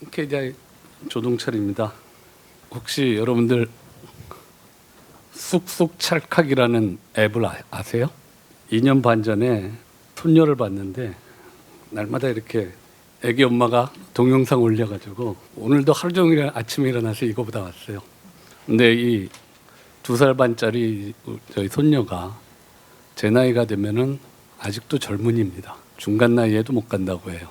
KDI 조동철입니다. 혹시 여러분들 쑥쑥 찰칵이라는 앱을 아세요? 2년 반 전에 손녀를 봤는데 날마다 이렇게 애기 엄마가 동영상 올려가지고 오늘도 하루 종일 아침에 일어나서 이거보다 왔어요. 근데 이 2살 반짜리 저희 손녀가 제 나이가 되면은 아직도 젊은이입니다. 중간 나이에도 못 간다고 해요.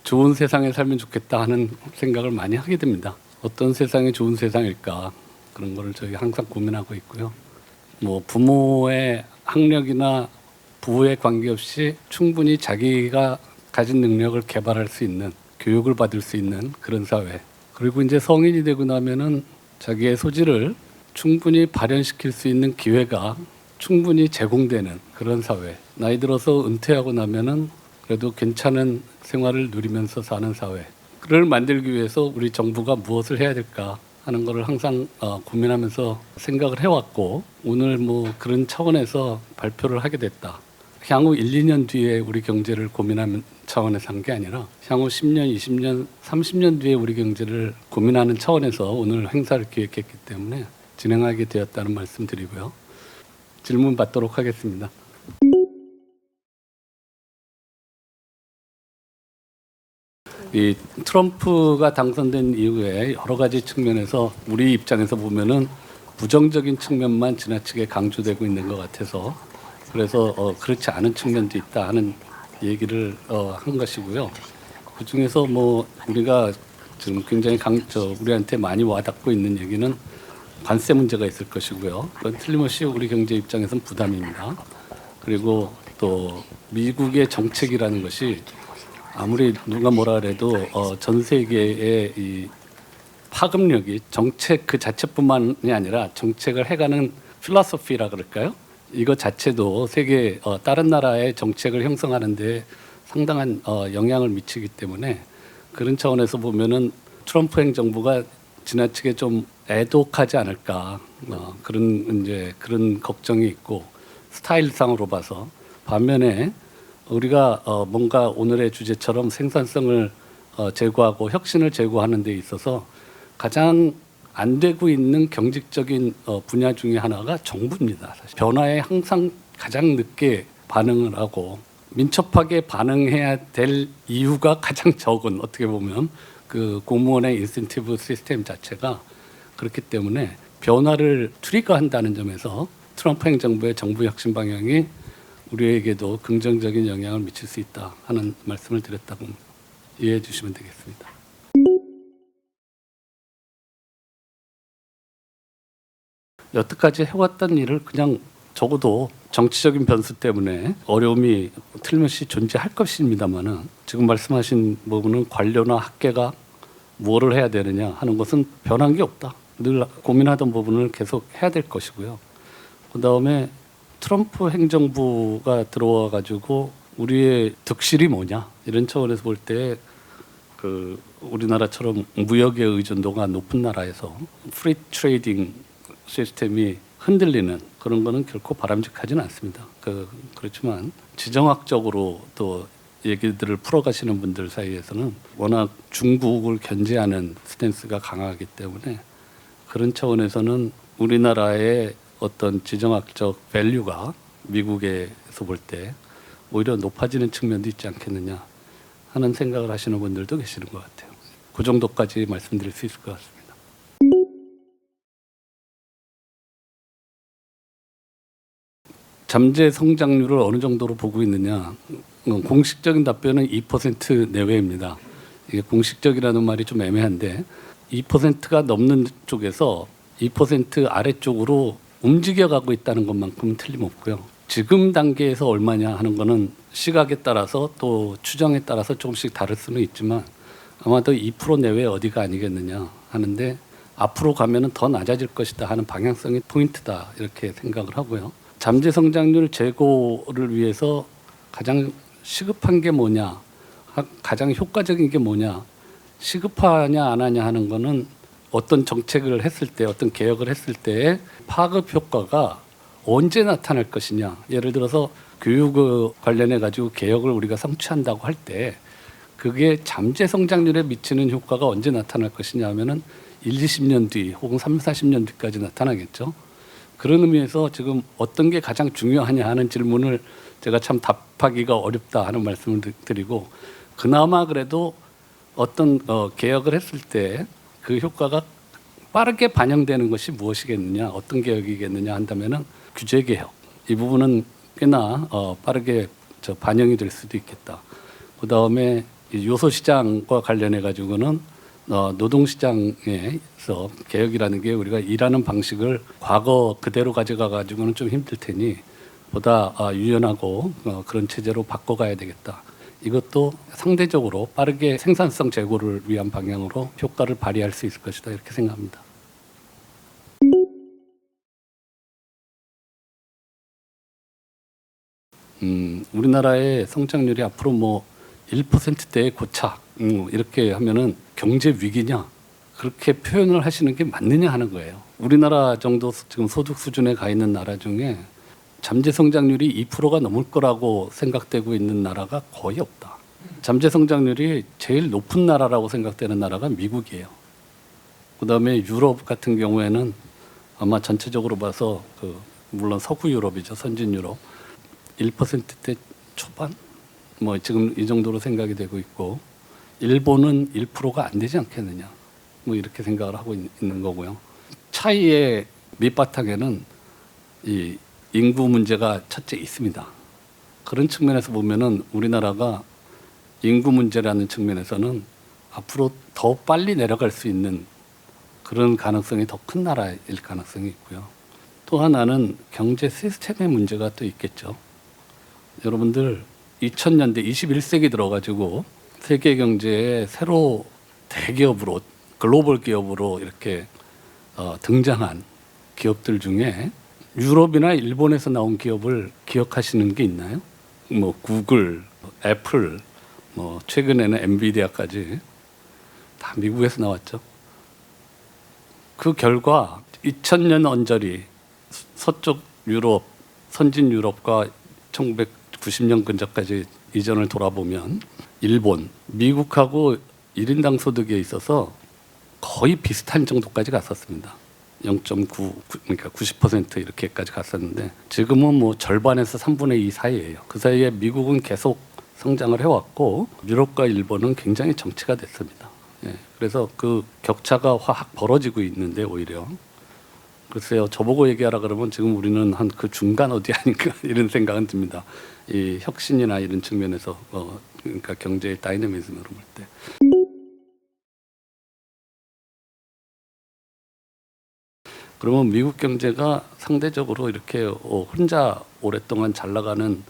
좋은 세상에 살면 좋겠다 하는 생각을 많이 하게 됩니다. 어떤 세상이 좋은 세상일까, 그런 거를 저희 항상 고민하고 있고요. 뭐 부모의 학력이나 부에 관계없이 충분히 자기가 가진 능력을 개발할 수 있는, 교육을 받을 수 있는 그런 사회. 그리고 이제 성인이 되고 나면은 자기의 소질을 충분히 발현시킬 수 있는 기회가 충분히 제공되는 그런 사회. 나이 들어서 은퇴하고 나면은 그래도 괜찮은 생활을 누리면서 사는 사회를 만들기 위해서 우리 정부가 무엇을 해야 될까 하는 것을 항상 고민하면서 생각을 해왔고, 오늘 뭐 그런 차원에서 발표를 하게 됐다. 향후 1, 2년 뒤에 우리 경제를 고민하는 차원에서 한 게 아니라 향후 10년, 20년, 30년 뒤에 우리 경제를 고민하는 차원에서 오늘 행사를 기획했기 때문에 진행하게 되었다는 말씀 드리고요. 질문 받도록 하겠습니다. 이 트럼프가 당선된 이후에 여러 가지 측면에서 우리 입장에서 보면은 부정적인 측면만 지나치게 강조되고 있는 것 같아서, 그래서 그렇지 않은 측면도 있다 하는 얘기를 한 것이고요. 그 중에서 뭐 우리가 지금 굉장히 우리한테 많이 와닿고 있는 얘기는 관세 문제가 있을 것이고요. 그건 틀림없이 우리 경제 입장에서는 부담입니다. 그리고 또 미국의 정책이라는 것이 아무리 누가 뭐라 그래도 전 세계의 이 파급력이 정책 그 자체뿐만이 아니라 정책을 해가는 필로소피라 그럴까요? 이거 자체도 세계 다른 나라의 정책을 형성하는 데 상당한 영향을 미치기 때문에, 그런 차원에서 보면은 트럼프 행정부가 지나치게 좀 애독하지 않을까, 그런 걱정이 있고, 스타일상으로 봐서. 반면에 우리가 뭔가 오늘의 주제처럼 생산성을 제고하고 혁신을 제고하는 데 있어서 가장 안 되고 있는 경직적인 분야 중에 하나가 정부입니다. 사실. 변화에 항상 가장 늦게 반응을 하고 민첩하게 반응해야 될 이유가 가장 적은, 어떻게 보면 그 공무원의 인센티브 시스템 자체가 그렇기 때문에 변화를 트리거한다는 점에서 트럼프 행정부의 정부 혁신 방향이 우리에게도 긍정적인 영향을 미칠 수 있다 하는 말씀을 드렸다고 이해해 주시면 되겠습니다. 여태까지 해왔던 일을 그냥 적어도 정치적인 변수 때문에 어려움이 틀림없이 존재할 것입니다만은, 지금 말씀하신 부분은 관료나 학계가 무엇을 해야 되느냐 하는 것은 변한 게 없다. 늘 고민하던 부분을 계속 해야 될 것이고요. 그다음에 트럼프 행정부가 들어와 가지고 우리의 득실이 뭐냐, 이런 차원에서 볼 때 그 우리나라처럼 무역의 의존도가 높은 나라에서 프리 트레이딩 시스템이 흔들리는 그런 거는 결코 바람직하지는 않습니다. 그렇지만 지정학적으로 또 얘기들을 풀어가시는 분들 사이에서는 워낙 중국을 견제하는 스탠스가 강하기 때문에, 그런 차원에서는 우리나라의 어떤 지정학적 밸류가 미국에서 볼 때 오히려 높아지는 측면도 있지 않겠느냐 하는 생각을 하시는 분들도 계시는 것 같아요. 그 정도까지 말씀드릴 수 있을 것 같습니다. 잠재 성장률을 어느 정도로 보고 있느냐, 공식적인 답변은 2% 내외입니다. 이게 공식적이라는 말이 좀 애매한데 2%가 넘는 쪽에서 2% 아래쪽으로 움직여가고 있다는 것만큼은 틀림없고요. 지금 단계에서 얼마냐 하는 거는 시각에 따라서 또 추정에 따라서 조금씩 다를 수는 있지만 아마도 2% 내외 어디가 아니겠느냐 하는데, 앞으로 가면은 더 낮아질 것이다 하는 방향성이 포인트다 이렇게 생각을 하고요. 잠재 성장률 제고를 위해서 가장 시급한 게 뭐냐, 가장 효과적인 게 뭐냐, 시급하냐 안 하냐 하는 거는 어떤 정책을 했을 때, 어떤 개혁을 했을 때의 파급 효과가 언제 나타날 것이냐. 예를 들어서 교육 관련해 가지고 개혁을 우리가 성취한다고 할 때 그게 잠재 성장률에 미치는 효과가 언제 나타날 것이냐 하면은 20년 뒤 혹은 40년 뒤까지 나타나겠죠. 그런 의미에서 지금 어떤 게 가장 중요하냐 하는 질문을 제가 참 답하기가 어렵다 하는 말씀을 드리고, 그나마 그래도 어떤 개혁을 했을 때 그 효과가 빠르게 반영되는 것이 무엇이겠느냐, 어떤 개혁이겠느냐 한다면은 규제 개혁, 이 부분은 꽤나 빠르게 반영이 될 수도 있겠다. 그 다음에 요소 시장과 관련해 가지고는 노동 시장에서 개혁이라는 게 우리가 일하는 방식을 과거 그대로 가져가 가지고는 좀 힘들 테니 보다 유연하고 그런 체제로 바꿔가야 되겠다. 이것도 상대적으로 빠르게 생산성 제고를 위한 방향으로 효과를 발휘할 수 있을 것이다, 이렇게 생각합니다. 우리나라의 성장률이 앞으로 뭐 1%대의 고착 이렇게 하면은 경제 위기냐, 그렇게 표현을 하시는 게 맞느냐 하는 거예요. 우리나라 정도 지금 소득 수준에 가 있는 나라 중에 잠재 성장률이 2%가 넘을 거라고 생각되고 있는 나라가 거의 없다. 잠재 성장률이 제일 높은 나라라고 생각되는 나라가 미국이에요. 그다음에 유럽 같은 경우에는 아마 전체적으로 봐서 물론 서구 유럽이죠, 선진 유럽 1%대 초반 뭐 지금 이 정도로 생각이 되고 있고, 일본은 1%가 안 되지 않겠느냐, 뭐 이렇게 생각을 하고 있는 거고요. 차이의 밑바탕에는 이 인구 문제가 첫째 있습니다. 그런 측면에서 보면은 우리나라가 인구 문제라는 측면에서는 앞으로 더 빨리 내려갈 수 있는 그런 가능성이 더 큰 나라일 가능성이 있고요. 또 하나는 경제 시스템의 문제가 또 있겠죠. 여러분들 2000년대 21세기 들어가지고 세계 경제에 새로 대기업으로, 글로벌 기업으로 이렇게 등장한 기업들 중에 유럽이나 일본에서 나온 기업을 기억하시는 게 있나요? 뭐 구글, 애플, 뭐 최근에는 엔비디아까지 다 미국에서 나왔죠. 그 결과 2000년 언저리 서쪽 유럽, 선진 유럽과 1990년 근처까지 이전을 돌아보면 일본, 미국하고 1인당 소득에 있어서 거의 비슷한 정도까지 갔었습니다. 0.9, 그러니까 90% 이렇게까지 갔었는데 지금은 뭐 절반에서 3분의 2 사이예요. 그 사이에 미국은 계속 성장을 해왔고 유럽과 일본은 굉장히 정체가 됐습니다. 예, 그래서 그 격차가 확 벌어지고 있는데 오히려 글쎄요, 저보고 얘기하라 그러면 지금 우리는 한 그 중간 어디 아닌가 이런 생각은 듭니다. 이 혁신이나 이런 측면에서 그러니까 경제의 다이내미즘으로 볼 때. 그러면 미국 경제가 상대적으로 이렇게 혼자 오랫동안 잘 나가는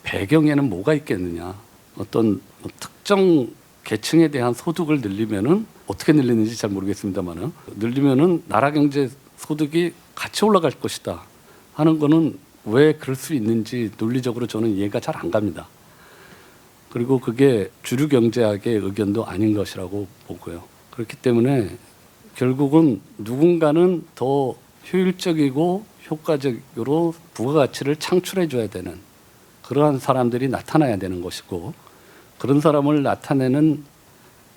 배경에는 뭐가 있겠느냐? 어떤 특정 계층에 대한 소득을 늘리면은 어떻게 늘리는지 잘 모르겠습니다만은 늘리면은 나라 경제 소득이 같이 올라갈 것이다 하는 거는 왜 그럴 수 있는지 논리적으로 저는 이해가 잘 안 갑니다. 그리고 그게 주류 경제학의 의견도 아닌 것이라고 보고요. 그렇기 때문에 결국은 누군가는 더 효율적이고 효과적으로 부가가치를 창출해 줘야 되는 그러한 사람들이 나타나야 되는 것이고, 그런 사람을 나타내는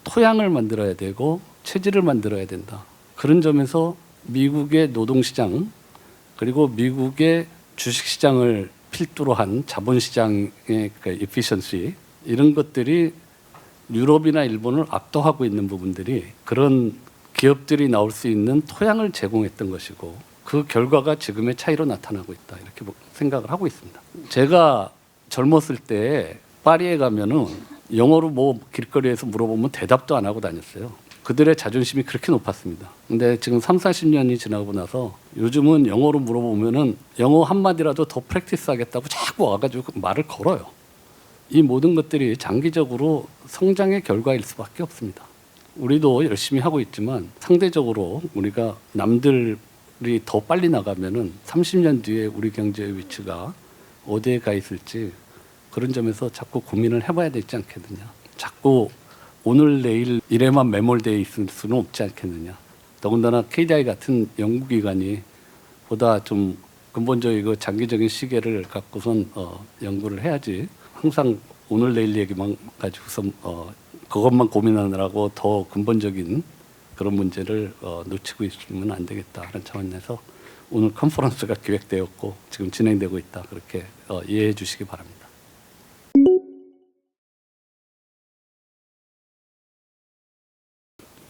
토양을 만들어야 되고 체질을 만들어야 된다. 그런 점에서 미국의 노동시장 그리고 미국의 주식시장을 필두로 한 자본시장의 에피션시, 이런 것들이 유럽이나 일본을 압도하고 있는 부분들이 그런 기업들이 나올 수 있는 토양을 제공했던 것이고, 그 결과가 지금의 차이로 나타나고 있다, 이렇게 생각을 하고 있습니다. 제가 젊었을 때 파리에 가면은 영어로 뭐 길거리에서 물어보면 대답도 안 하고 다녔어요. 그들의 자존심이 그렇게 높았습니다. 근데 지금 30-40년이 지나고 나서 요즘은 영어로 물어보면은 영어 한마디라도 더 프랙티스 하겠다고 자꾸 와가지고 말을 걸어요. 이 모든 것들이 장기적으로 성장의 결과일 수밖에 없습니다. 우리도 열심히 하고 있지만 상대적으로 우리가 남들이 더 빨리 나가면은 30년 뒤에 우리 경제의 위치가 어디에 가 있을지 그런 점에서 자꾸 고민을 해봐야 되지 않겠느냐. 자꾸 오늘 내일 일에만 매몰되어 있을 수는 없지 않겠느냐. 더군다나 KDI 같은 연구기관이 보다 좀 근본적이고 장기적인 시계를 갖고선 연구를 해야지 항상 오늘 내일 얘기만 가지고서 그것만 고민하느라고 더 근본적인 그런 문제를 놓치고 있으면 안 되겠다 하는 차원에서 오늘 컨퍼런스가 기획되었고 지금 진행되고 있다 그렇게 이해해 주시기 바랍니다.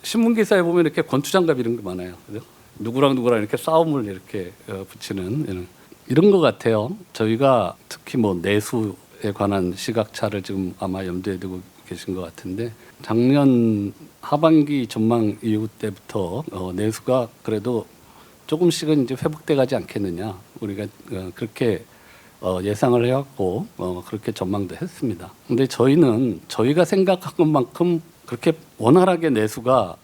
신문 기사에 보면 이렇게 권투장갑 이런 게 많아요. 그죠? 누구랑 이렇게 싸움을 이렇게 붙이는 이런 것 같아요. 저희가 특히 뭐 내수에 관한 시각차를 지금 아마 염두에 두고 계신 것 같은데 작년 하반기 전망 이후 때부터 내수가 그래도 조금씩은 이제 회복돼 가지 않겠느냐 우리가 그렇게 예상을 해왔고 그렇게 전망도 했습니다. 근데 저희는 저희가 생각한 것만큼 그렇게 원활하게 내수가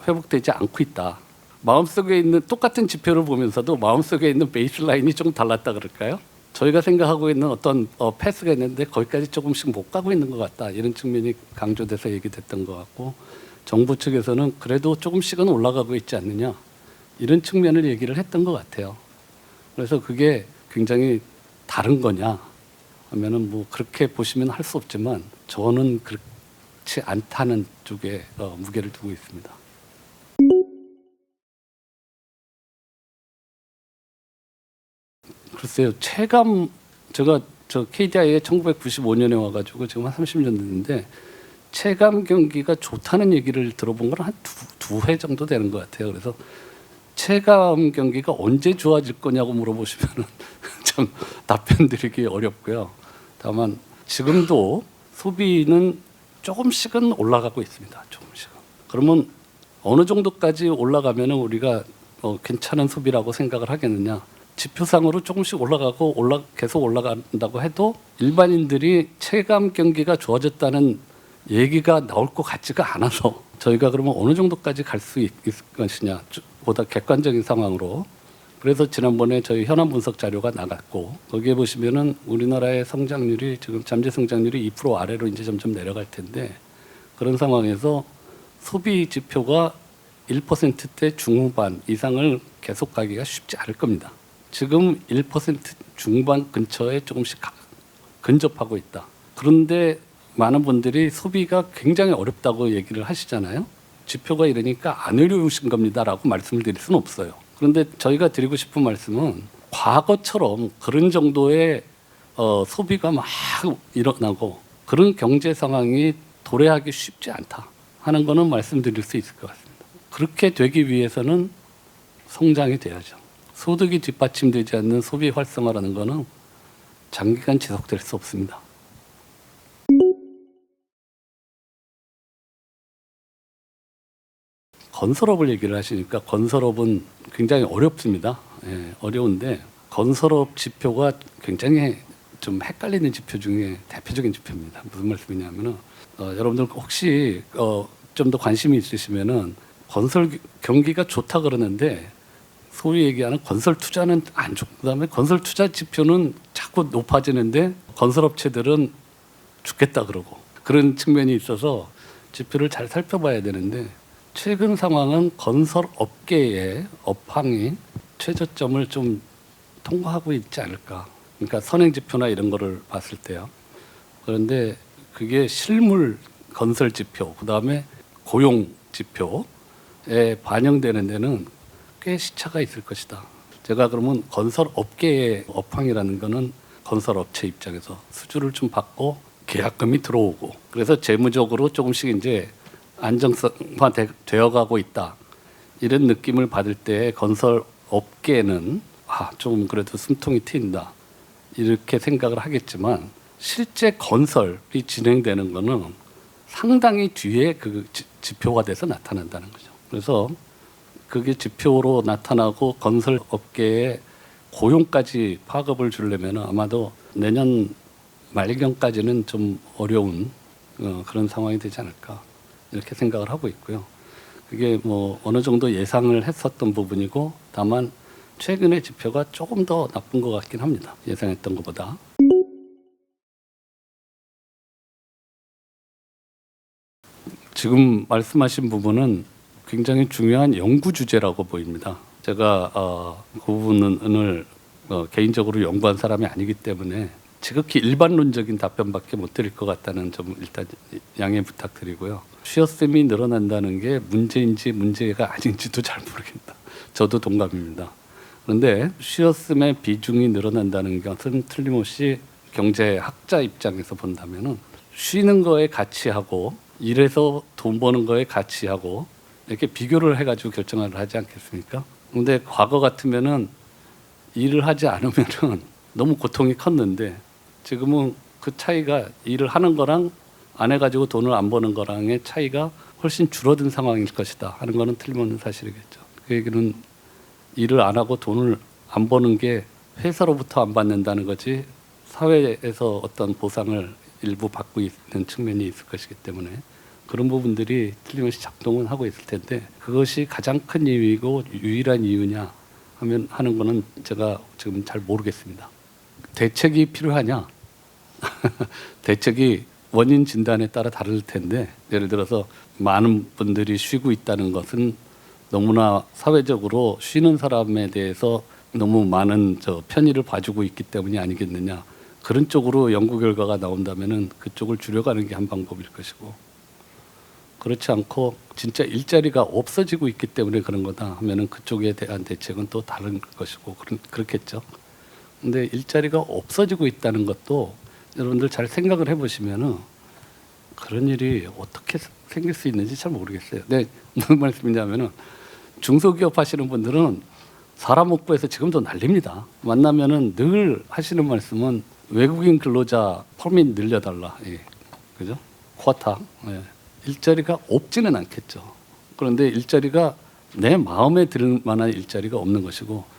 회복되지 않고 있다. 마음속에 있는 똑같은 지표를 보면서도 마음속에 있는 베이스라인이 좀 달랐다 그럴까요? 저희가 생각하고 있는 어떤 패스가 있는데 거기까지 조금씩 못 가고 있는 것 같다. 이런 측면이 강조돼서 얘기됐던 것 같고 정부 측에서는 그래도 조금씩은 올라가고 있지 않느냐. 이런 측면을 얘기를 했던 것 같아요. 그래서 그게 굉장히 다른 거냐 하면은 뭐 그렇게 보시면 할 수 없지만 저는 그렇지 않다는 쪽에 무게를 두고 있습니다. 글쎄요, 체감 제가 저 KDI에 1995년에 와가지고 지금 한 30년 됐는데 체감 경기가 좋다는 얘기를 들어본 건 한 두 회 정도 되는 것 같아요. 그래서 체감 경기가 언제 좋아질 거냐고 물어보시면은 참 답변 드리기 어렵고요. 다만 지금도 소비는 조금씩은 올라가고 있습니다. 조금씩은. 그러면 어느 정도까지 올라가면은 우리가 괜찮은 소비라고 생각을 하겠느냐? 지표상으로 조금씩 올라가고 계속 올라간다고 해도 일반인들이 체감 경기가 좋아졌다는 얘기가 나올 것 같지가 않아서 저희가 그러면 어느 정도까지 갈 수 있을 것이냐 보다 객관적인 상황으로 그래서 지난번에 저희 현안 분석 자료가 나갔고 거기에 보시면은 우리나라의 성장률이 지금 잠재 성장률이 2% 아래로 이제 점점 내려갈 텐데 그런 상황에서 소비 지표가 1%대 중후반 이상을 계속 가기가 쉽지 않을 겁니다. 지금 1% 중반 근처에 조금씩 근접하고 있다. 그런데 많은 분들이 소비가 굉장히 어렵다고 얘기를 하시잖아요. 지표가 이러니까 안 어려우신 겁니다라고 말씀을 드릴 수는 없어요. 그런데 저희가 드리고 싶은 말씀은 과거처럼 그런 정도의 소비가 막 일어나고 그런 경제 상황이 도래하기 쉽지 않다 하는 거는 말씀드릴 수 있을 것 같습니다. 그렇게 되기 위해서는 성장이 돼야죠. 소득이 뒷받침되지 않는 소비 활성화라는 거는 장기간 지속될 수 없습니다. 건설업을 얘기를 하시니까 건설업은 굉장히 어렵습니다. 어려운데 건설업 지표가 굉장히 좀 헷갈리는 지표 중에 대표적인 지표입니다. 무슨 말씀이냐면은 여러분들 혹시 좀 더 관심이 있으시면은 건설 경기가 좋다 그러는데 소위 얘기하는 건설 투자는 안 좋고 그다음에 건설 투자 지표는 자꾸 높아지는데 건설업체들은 죽겠다 그러고 그런 측면이 있어서 지표를 잘 살펴봐야 되는데 최근 상황은 건설업계의 업황이 최저점을 좀 통과하고 있지 않을까. 그러니까 선행지표나 이런 거를 봤을 때요. 그런데 그게 실물 건설 지표, 그다음에 고용 지표에 반영되는 데는 꽤 시차가 있을 것이다. 제가 그러면 건설업계의 업황이라는 거는 건설업체 입장에서 수주를 좀 받고 계약금이 들어오고 그래서 재무적으로 조금씩 이제 안정성화 되어가고 있다. 이런 느낌을 받을 때 건설업계는 좀 그래도 숨통이 트인다. 이렇게 생각을 하겠지만 실제 건설이 진행되는 거는 상당히 뒤에 그 지표가 돼서 나타난다는 거죠. 그래서 그게 지표로 나타나고 건설업계의 고용까지 파급을 주려면 아마도 내년 말경까지는 좀 어려운 그런 상황이 되지 않을까. 이렇게 생각을 하고 있고요. 그게 뭐 어느 정도 예상을 했었던 부분이고 다만 최근의 지표가 조금 더 나쁜 것 같긴 합니다. 예상했던 것보다. 지금 말씀하신 부분은 굉장히 중요한 연구 주제라고 보입니다. 제가 그 부분을 개인적으로 연구한 사람이 아니기 때문에 지극히 일반론적인 답변밖에 못 드릴 것 같다는 점 일단 양해 부탁드리고요. 쉬어셈이 늘어난다는 게 문제인지 문제가 아닌지도 잘 모르겠다. 저도 동감입니다. 그런데 쉬어셈의 비중이 늘어난다는 것은 틀림없이 경제학자 입장에서 본다면은 쉬는 거에 가치하고 일해서 돈 버는 거에 가치하고 이렇게 비교를 해가지고 결정을 하지 않겠습니까? 근데 과거 같으면은 일을 하지 않으면은 너무 고통이 컸는데 지금은 그 차이가 일을 하는 거랑 안 해가지고 돈을 안 버는 거랑의 차이가 훨씬 줄어든 상황일 것이다 하는 거는 틀림없는 사실이겠죠. 그 얘기는 일을 안 하고 돈을 안 버는 게 회사로부터 안 받는다는 거지 사회에서 어떤 보상을 일부 받고 있는 측면이 있을 것이기 때문에 그런 부분들이 틀림없이 작동은 하고 있을 텐데 그것이 가장 큰 이유이고 유일한 이유냐 하면 하는 거는 제가 지금 잘 모르겠습니다. 대책이 필요하냐? 대책이 원인 진단에 따라 다를 텐데 예를 들어서 많은 분들이 쉬고 있다는 것은 너무나 사회적으로 쉬는 사람에 대해서 너무 많은 편의를 봐주고 있기 때문이 아니겠느냐. 그런 쪽으로 연구 결과가 나온다면은 그쪽을 줄여가는 게 한 방법일 것이고 그렇지 않고 진짜 일자리가 없어지고 있기 때문에 그런 거다 하면은 그쪽에 대한 대책은 또 다른 것이고 그렇겠죠. 근데 일자리가 없어지고 있다는 것도 여러분들 잘 생각을 해보시면은 그런 일이 어떻게 생길 수 있는지 잘 모르겠어요. 네, 무슨 말씀이냐면은 중소기업 하시는 분들은 사람 못 구해서 지금도 난립니다. 만나면은 늘 하시는 말씀은 외국인 근로자 퍼밋 늘려달라. 예. 그죠? 쿼타. 예. 일자리가 없지는 않겠죠. 그런데 일자리가 내 마음에 들 만한 일자리가 없는 것이고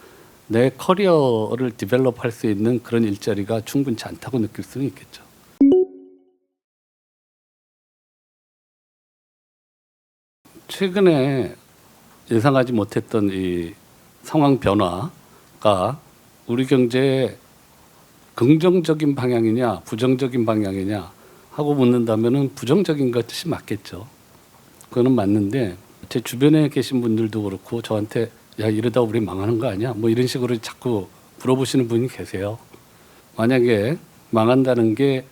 내 커리어를 디벨롭할 수 있는 그런 일자리가 충분치 않다고 느낄 수는 있겠죠. 최근에 예상하지 못했던 이 상황 변화가 우리 경제에 긍정적인 방향이냐 부정적인 방향이냐 하고 묻는다면은 부정적인 것이 맞겠죠. 그거는 맞는데 제 주변에 계신 분들도 그렇고 저한테 야 이러다 우리 망하는 거 아니야? 뭐 이런 식으로 자꾸 물어보시는 분이 계세요. 만약에 망한다는 게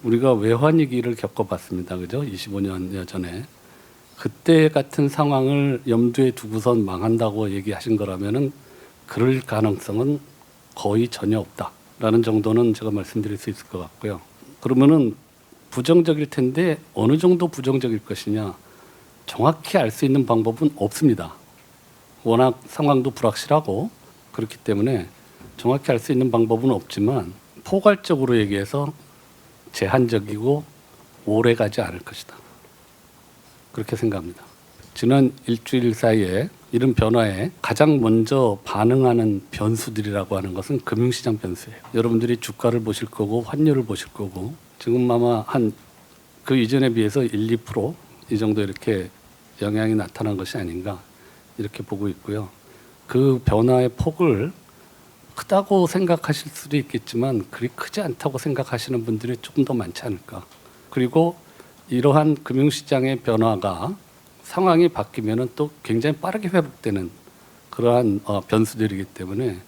우리가 외환위기를 겪어봤습니다. 그죠? 25년 전에. 그때 같은 상황을 염두에 두고선 망한다고 얘기하신 거라면은 그럴 가능성은 거의 전혀 없다라는 정도는 제가 말씀드릴 수 있을 것 같고요. 그러면은 부정적일 텐데 어느 정도 부정적일 것이냐 정확히 알 수 있는 방법은 없습니다. 워낙 상황도 불확실하고 그렇기 때문에 정확히 알 수 있는 방법은 없지만 포괄적으로 얘기해서 제한적이고 오래 가지 않을 것이다. 그렇게 생각합니다. 지난 일주일 사이에 이런 변화에 가장 먼저 반응하는 변수들이라고 하는 것은 금융시장 변수예요. 여러분들이 주가를 보실 거고 환율을 보실 거고 지금 아마 한 그 이전에 비해서 1, 2%이 정도 이렇게 영향이 나타난 것이 아닌가 이렇게 보고 있고요. 그 변화의 폭을 크다고 생각하실 수도 있겠지만 그리 크지 않다고 생각하시는 분들이 조금 더 많지 않을까. 그리고 이러한 금융시장의 변화가 상황이 바뀌면은 또 굉장히 빠르게 회복되는 그러한 변수들이기 때문에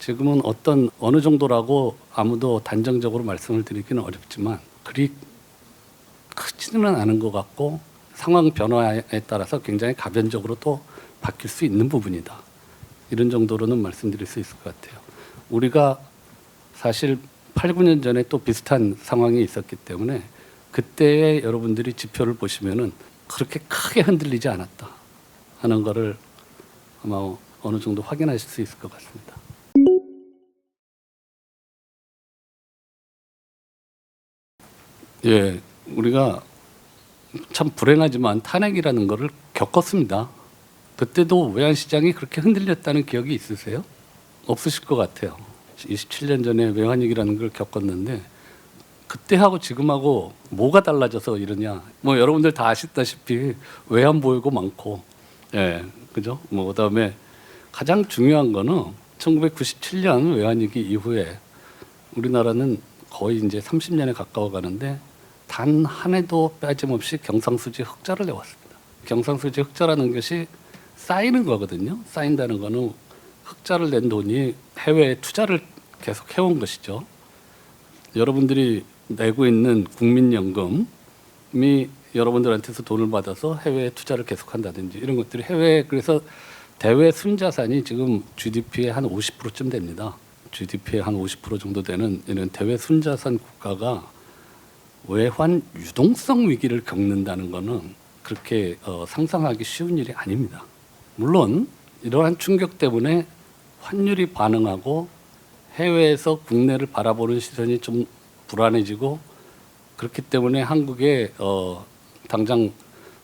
지금은 어느 정도라고 아무도 단정적으로 말씀을 드리기는 어렵지만 그리 크지는 않은 것 같고 상황 변화에 따라서 굉장히 가변적으로 또 바뀔 수 있는 부분이다. 이런 정도로는 말씀드릴 수 있을 것 같아요. 우리가 사실 8, 9년 전에 또 비슷한 상황이 있었기 때문에 그때의 여러분들이 지표를 보시면은 그렇게 크게 흔들리지 않았다 하는 거를 아마 어느 정도 확인하실 수 있을 것 같습니다. 예, 우리가 참 불행하지만 탄핵이라는 거를 겪었습니다. 그때도 외환시장이 그렇게 흔들렸다는 기억이 있으세요? 없으실 것 같아요. 27년 전에 외환위기라는 걸 겪었는데 그때하고 지금하고 뭐가 달라져서 이러냐? 뭐 여러분들 다 아시다시피 외환 보유고 많고, 예, 그죠? 뭐 그다음에 가장 중요한 거는 1997년 외환위기 이후에 우리나라는 거의 이제 30년에 가까워 가는데 단 한 해도 빠짐없이 경상수지 흑자를 내왔습니다. 경상수지 흑자라는 것이 쌓이는 거거든요. 쌓인다는 거는 흑자를 낸 돈이 해외에 투자를 계속 해온 것이죠. 여러분들이 내고 있는 국민연금이 여러분들한테서 돈을 받아서 해외에 투자를 계속한다든지 이런 것들이 해외 그래서 대외 순자산이 지금 GDP의 한 50%쯤 됩니다. GDP의 한 50% 정도 되는 이런 대외 순자산 국가가 외환 유동성 위기를 겪는다는 것은 그렇게 상상하기 쉬운 일이 아닙니다. 물론 이러한 충격 때문에 환율이 반응하고 해외에서 국내를 바라보는 시선이 좀 불안해지고 그렇기 때문에 한국에 당장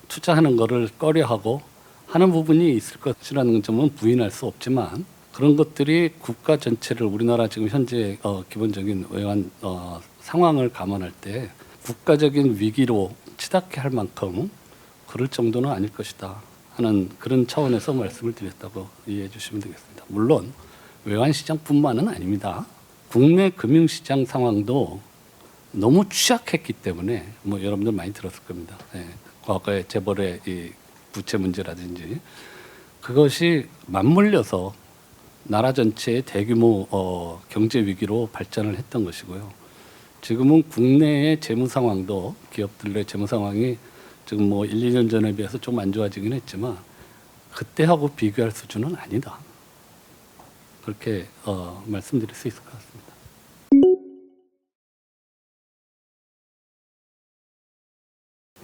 투자하는 것을 꺼려하고 하는 부분이 있을 것이라는 점은 부인할 수 없지만 그런 것들이 국가 전체를 우리나라 지금 현재 기본적인 외환 상황을 감안할 때 국가적인 위기로 치닫게 할 만큼 그럴 정도는 아닐 것이다 하는 그런 차원에서 말씀을 드렸다고 이해해 주시면 되겠습니다. 물론 외환시장뿐만은 아닙니다. 국내 금융시장 상황도 너무 취약했기 때문에 뭐 여러분들 많이 들었을 겁니다. 예, 과거에 재벌의 이 부채 문제라든지 그것이 맞물려서 나라 전체의 대규모 경제 위기로 발전을 했던 것이고요. 지금은 국내의 재무 상황도 기업들의 재무 상황이 지금 뭐 1, 2년 전에 비해서 좀 안 좋아지긴 했지만 그때하고 비교할 수준은 아니다. 그렇게 말씀드릴 수 있을 것 같습니다.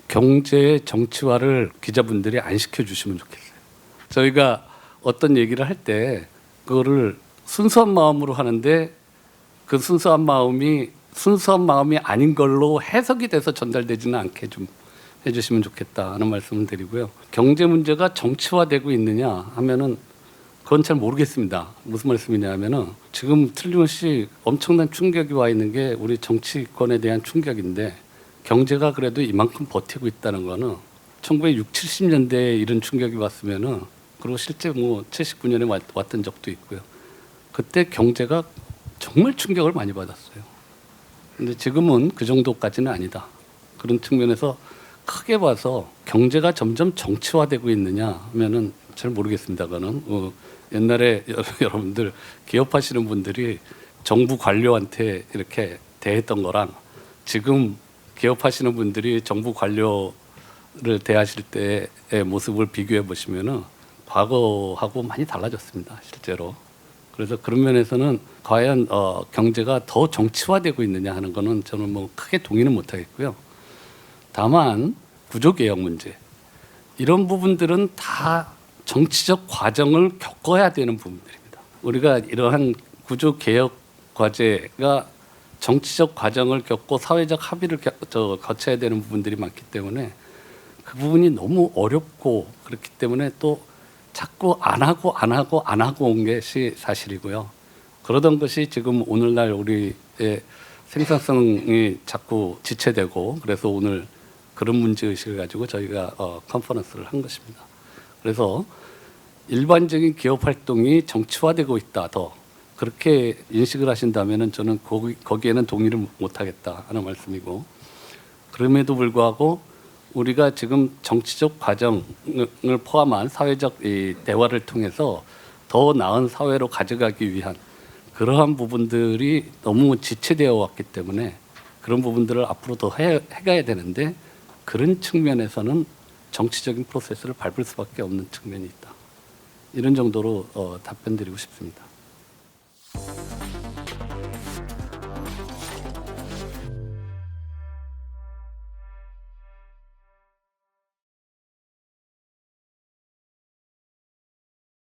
경제의 정치화를 기자분들이 안 시켜주시면 좋겠어요. 저희가 어떤 얘기를 할 때 그거를 순수한 마음으로 하는데 그 순수한 마음이 아닌 걸로 해석이 돼서 전달되지는 않게 좀 해주시면 좋겠다 하는 말씀을 드리고요. 경제 문제가 정치화되고 있느냐 하면은 그건 잘 모르겠습니다. 무슨 말씀이냐 하면은 지금 틀림없이 엄청난 충격이 와 있는 게 우리 정치권에 대한 충격인데 경제가 그래도 이만큼 버티고 있다는 거는 1960, 70년대에 이런 충격이 왔으면은 그리고 실제 뭐 79년에 왔던 적도 있고요. 그때 경제가 정말 충격을 많이 받았어요. 근데 지금은 그 정도까지는 아니다. 그런 측면에서 크게 봐서 경제가 점점 정치화되고 있느냐 하면은 잘 모르겠습니다. 그거는 옛날에 여러분들 기업하시는 분들이 정부 관료한테 이렇게 대했던 거랑 지금 기업하시는 분들이 정부 관료를 대하실 때의 모습을 비교해 보시면은 과거하고 많이 달라졌습니다. 실제로. 그래서 그런 면에서는 과연 경제가 더 정치화되고 있느냐 하는 거는 저는 뭐 크게 동의는 못하겠고요. 다만 구조개혁 문제 이런 부분들은 다 정치적 과정을 겪어야 되는 부분들입니다. 우리가 이러한 구조개혁 과제가 정치적 과정을 겪고 사회적 합의를 거쳐야 되는 부분들이 많기 때문에 그 부분이 너무 어렵고 그렇기 때문에 또 자꾸 안 하고 온 것이 사실이고요. 그러던 것이 지금 오늘날 우리의 생산성이 자꾸 지체되고 그래서 오늘 그런 문제의식을 가지고 저희가 컨퍼런스를 한 것입니다. 그래서 일반적인 기업 활동이 정치화되고 있다 더 그렇게 인식을 하신다면 저는 거기에는 동의를 못하겠다 하는 말씀이고 그럼에도 불구하고 우리가 지금 정치적 과정을 포함한 사회적 대화를 통해서 더 나은 사회로 가져가기 위한 그러한 부분들이 너무 지체되어 왔기 때문에 그런 부분들을 앞으로 더 해가야 되는데 그런 측면에서는 정치적인 프로세스를 밟을 수밖에 없는 측면이 있다. 이런 정도로 답변드리고 싶습니다.